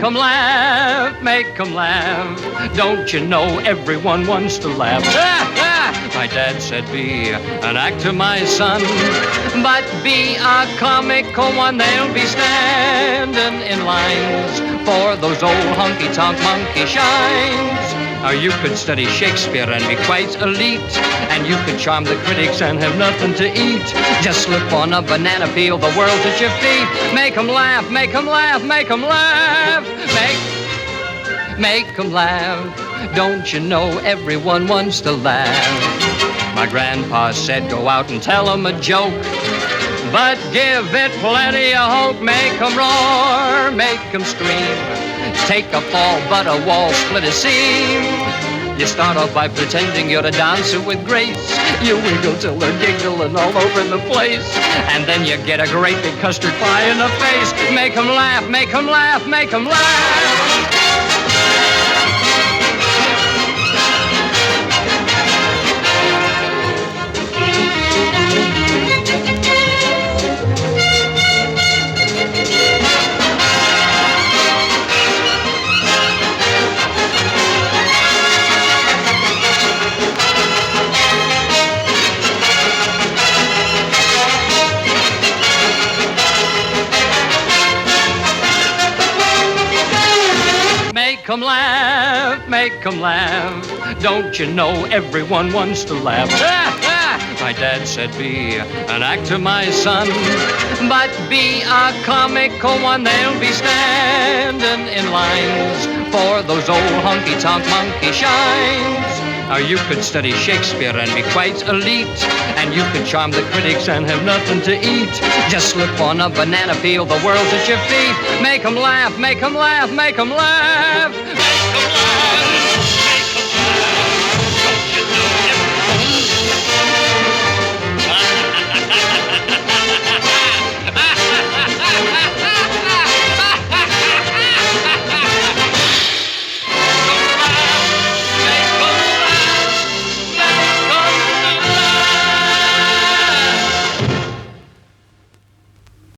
Make 'em laugh, make 'em laugh. Don't you know everyone wants to laugh? My dad said, be an actor, my son, but be a comical one. They'll be standing in lines for those old honky-tonk monkey shines. Or you could study Shakespeare and be quite elite, and you could charm the critics and have nothing to eat. Just slip on a banana peel, the world's at your feet. Make 'em laugh, make 'em laugh, make 'em laugh. Make 'em laugh. Don't you know everyone wants to laugh? My grandpa said, go out and tell 'em a joke, but give it plenty of hope. Make 'em roar, make 'em scream. Take a fall, but a wall, split a seam. You start off by pretending you're a dancer with grace. You wiggle till they're giggling all over the place, and then you get a great big custard pie in the face. Make 'em laugh, make 'em laugh, make 'em laugh. Make 'em laugh, make 'em laugh. Don't you know everyone wants to laugh? My dad said, be an actor, my son, but be a comical one. They'll be standing in lines for those old honky-tonk monkey shines. Or you could study Shakespeare and be quite elite, and you could charm the critics and have nothing to eat. Just slip on a banana peel, the world's at your feet. Make 'em laugh, make 'em laugh, make 'em laugh. Make 'em laugh.